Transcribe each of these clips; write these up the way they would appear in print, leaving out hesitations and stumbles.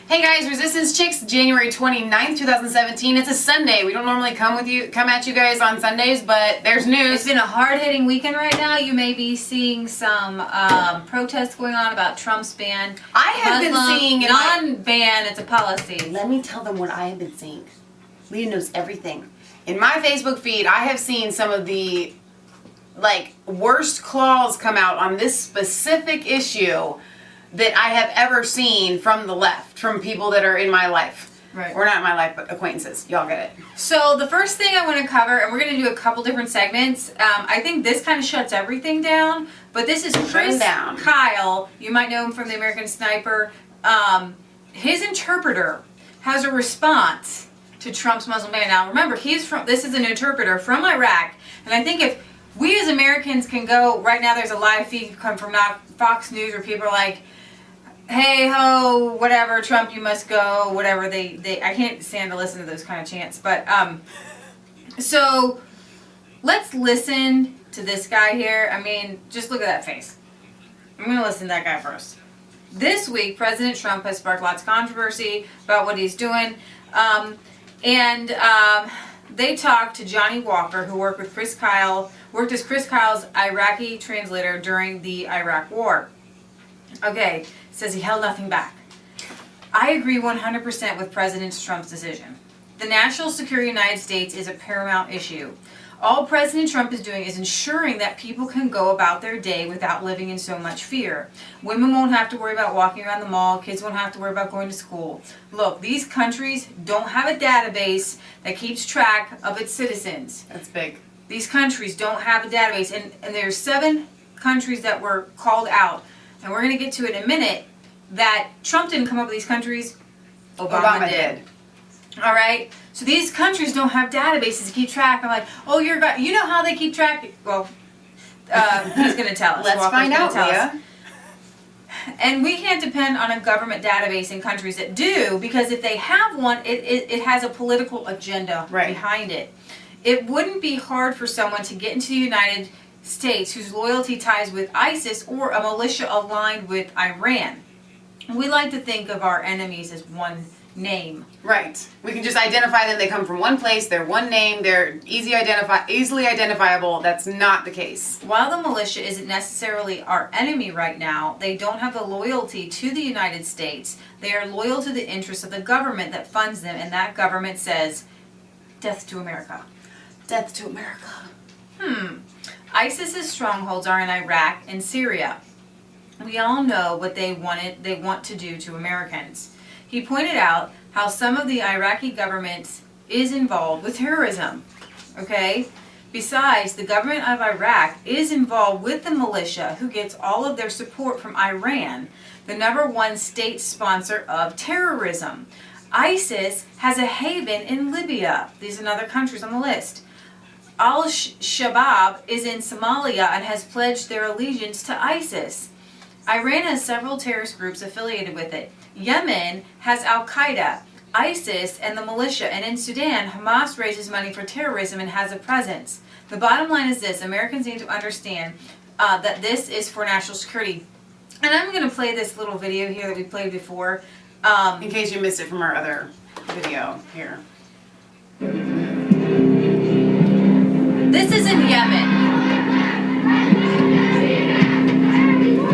Hey guys, Resistance Chicks, January 29th, 2017. It's a Sunday. We don't normally come at you guys on Sundays, but there's news. It's been a hard-hitting weekend right now. You may be seeing some protests going on about Trump's ban. I have been seeing non-ban, it's a policy. Let me tell them what I have been seeing. Leah knows everything. In my Facebook feed, I have seen some of the worst claws come out on this specific issue that I have ever seen from the left, from people that are in my life. Right. Or not in my life, but acquaintances. Y'all get it. So the first thing I want to cover, and we're going to do a couple different segments. I think this kind of shuts everything down, but this is Chris Kyle. You might know him from the American Sniper. His interpreter has a response to Trump's Muslim ban. Now remember, this is an interpreter from Iraq, and I think if we as Americans can go, right now there's a live feed come from Fox News where people are like, hey ho, whatever, Trump, you must go, whatever. I can't stand to listen to those kind of chants. But so let's listen to this guy here. I mean, just look at that face. I'm going to listen to that guy first. This week, President Trump has sparked lots of controversy about what he's doing. They talked to Johnny Walker, who worked as Chris Kyle's Iraqi translator during the Iraq War. Okay, says he held nothing back. I agree 100% with President Trump's decision. The national security of the United States is a paramount issue. All President Trump is doing is ensuring that people can go about their day without living in so much fear. Women won't have to worry about walking around the mall. Kids won't have to worry about going to school. Look, these countries don't have a database that keeps track of its citizens. That's big. These countries don't have a database, and there's 7 countries that were called out, and we're going to get to it in a minute, that Trump didn't come up with these countries, Obama did. All right? So these countries don't have databases to keep track. I'm like, oh, you know how they keep track? Well, he's going to tell us. Let's find out, Leah. And we can't depend on a government database in countries that do, because if they have one, it has a political agenda behind it. It wouldn't be hard for someone to get into the United States whose loyalty ties with ISIS or a militia aligned with Iran. We like to think of our enemies as one name. Right. We can just identify them. They come from one place. They're one name. They're easily identifiable. That's not the case. While the militia isn't necessarily our enemy right now, they don't have the loyalty to the United States. They are loyal to the interests of the government that funds them, and that government says, death to America. Death to America. ISIS's strongholds are in Iraq and Syria. We all know what they want to do to Americans. He pointed out how some of the Iraqi government is involved with terrorism. Okay? Besides, the government of Iraq is involved with the militia who gets all of their support from Iran, the #1 state sponsor of terrorism. ISIS has a haven in Libya. These are other countries on the list. Al-Shabaab is in Somalia and has pledged their allegiance to ISIS. Iran has several terrorist groups affiliated with it. Yemen has Al-Qaeda, ISIS, and the militia. And in Sudan, Hamas raises money for terrorism and has a presence. The bottom line is this: Americans need to understand that this is for national security. And I'm going to play this little video here that we played before. In case you missed it from our other video here. This is in Yemen.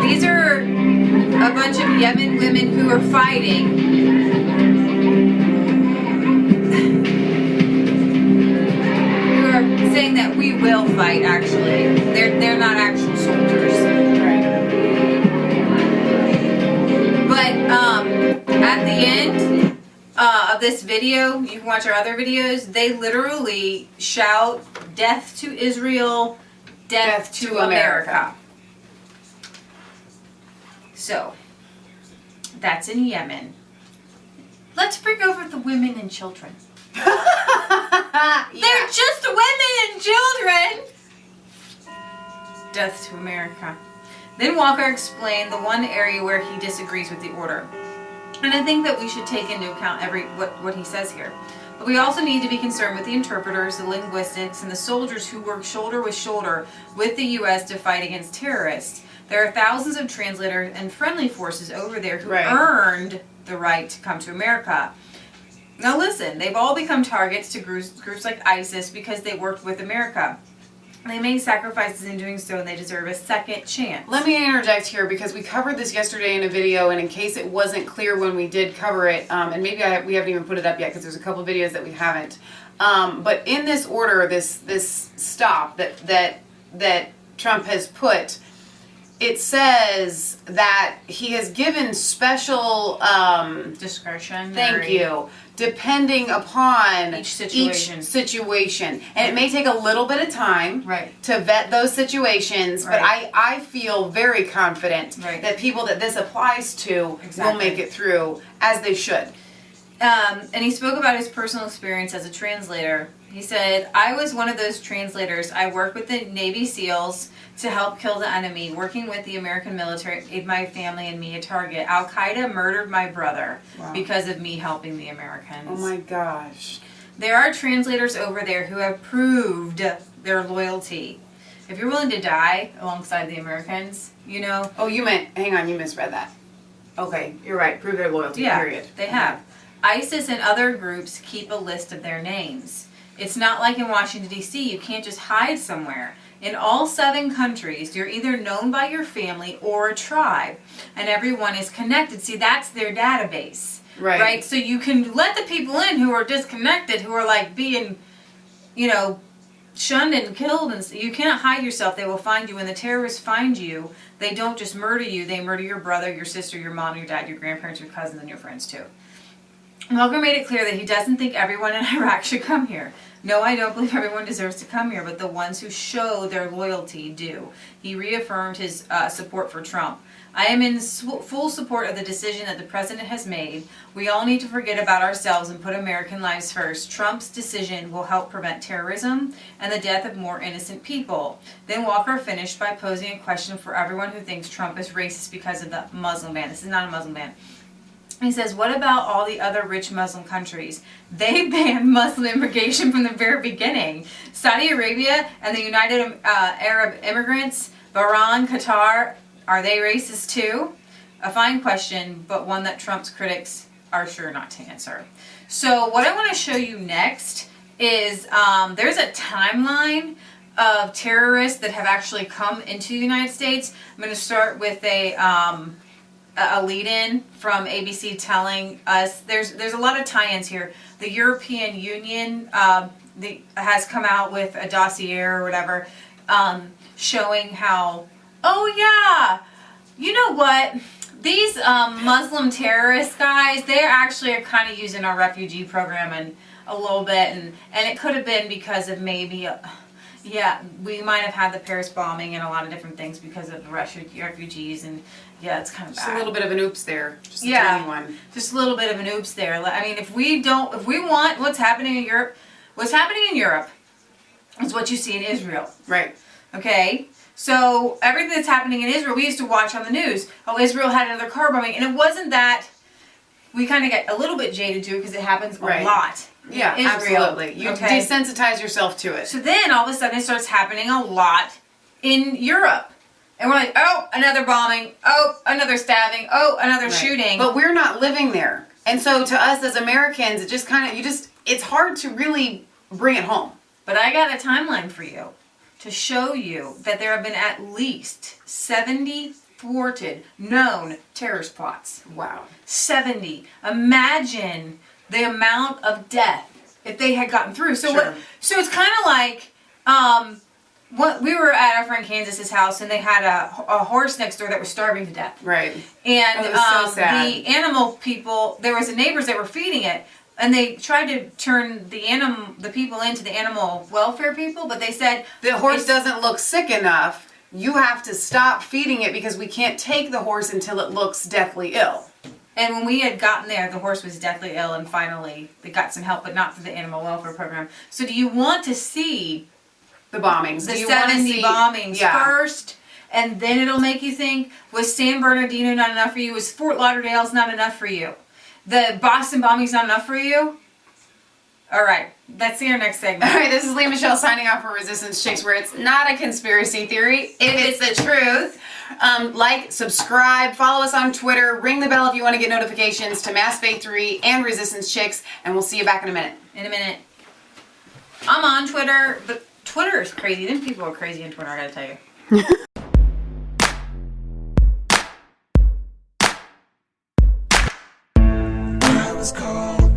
These are a bunch of Yemen women who are fighting. Who are saying that we will fight, actually. They're not actual soldiers. But at the end of this video, you can watch our other videos, they literally shout, death to Israel, death to America. So, that's in Yemen. Let's bring over the women and children. They're just women and children! Death to America. Then Walker explained the one area where he disagrees with the order. And I think that we should take into account what he says here. But we also need to be concerned with the interpreters, the linguistics, and the soldiers who work shoulder with shoulder with the U.S. to fight against terrorists. There are thousands of translators and friendly forces over there who earned the right to come to America. Now listen, they've all become targets to groups like ISIS because they worked with America. They made sacrifices in doing so, and they deserve a second chance. Let me interject here because we covered this yesterday in a video, and in case it wasn't clear when we did cover it, and maybe we haven't even put it up yet because there's a couple videos that we haven't. But in this order, this stop that Trump has put, it says that he has given special discretion. Thank you. Depending upon each situation. And it may take a little bit of time to vet those situations, but I feel very confident that people that this applies to will make it through as they should. And he spoke about his personal experience as a translator. He said, I was one of those translators. I worked with the Navy SEALs to help kill the enemy. Working with the American military made my family and me a target. Al-Qaeda murdered my brother because of me helping the Americans. Oh my gosh. There are translators over there who have proved their loyalty. If you're willing to die alongside the Americans, you know. Oh, hang on, you misread that. Okay, you're right. Prove their loyalty, period. They have. ISIS and other groups keep a list of their names. It's not like in Washington, D.C., you can't just hide somewhere. In all 7 countries, you're either known by your family or a tribe, and everyone is connected. See, that's their database, right? So you can let the people in who are disconnected, who are like being, shunned and killed, and you can't hide yourself. They will find you. When the terrorists find you, they don't just murder you. They murder your brother, your sister, your mom, your dad, your grandparents, your cousins, and your friends too. Welker made it clear that he doesn't think everyone in Iraq should come here. No, I don't believe everyone deserves to come here, but the ones who show their loyalty do. He reaffirmed his support for Trump. I am in full support of the decision that the president has made. We all need to forget about ourselves and put American lives first. Trump's decision will help prevent terrorism and the death of more innocent people. Then Walker finished by posing a question for everyone who thinks Trump is racist because of the Muslim ban. This is not a Muslim ban. He says, what about all the other rich Muslim countries? They banned Muslim immigration from the very beginning. Saudi Arabia and the United Arab Emirates, Bahrain, Qatar, are they racist too? A fine question, but one that Trump's critics are sure not to answer. So what I want to show you next is there's a timeline of terrorists that have actually come into the United States. I'm going to start with a lead-in from ABC telling us there's a lot of tie-ins here. The European Union has come out with a dossier or whatever showing how, oh yeah, you know what, these Muslim terrorist guys, they actually are kind of using our refugee program and a little bit, and it could have been because of maybe we might have had the Paris bombing and a lot of different things because of the refugees, and yeah, it's kind of bad. Just a little bit of an oops there. Just a tiny one. Just a little bit of an oops there. I mean, if we want what's happening in Europe is what you see in Israel. Right. Okay? So everything that's happening in Israel, we used to watch on the news. Oh, Israel had another car bombing, and it wasn't that. We kind of get a little bit jaded to it because it happens a lot. Yeah, absolutely. You desensitize yourself to it. So then all of a sudden it starts happening a lot in Europe. And we're like, oh, another bombing. Oh, another stabbing. Oh, another shooting. But we're not living there. And so to us as Americans, it just kind of, it's hard to really bring it home. But I got a timeline for you to show you that there have been at least 70 thwarted known terrorist plots. Wow. 70. Imagine the amount of death if they had gotten through. So so it's kind of like we were at our friend Kansas's house, and they had a horse next door that was starving to death. Right. And it was so sad. The animal people, there was neighbors that were feeding it, and they tried to turn the people into the animal welfare people, but they said the horse doesn't look sick enough. You have to stop feeding it because we can't take the horse until it looks deathly ill. And when we had gotten there, the horse was deathly ill, and finally they got some help, but not through the animal welfare program. So do you want to see the bombings? The 70 bombings first, and then it'll make you think, was San Bernardino not enough for you? Was Fort Lauderdale's not enough for you? The Boston bombing's not enough for you? All right, let's see our next segment. All right, this is Lee Michelle signing off for Resistance Chicks, where it's not a conspiracy theory if it's the truth. Like, subscribe, follow us on Twitter, ring the bell if you want to get notifications to Mass Faith 3 and Resistance Chicks, and we'll see you back in a minute. I'm on Twitter, but Twitter is crazy. Them people are crazy on Twitter, I gotta tell you. I was called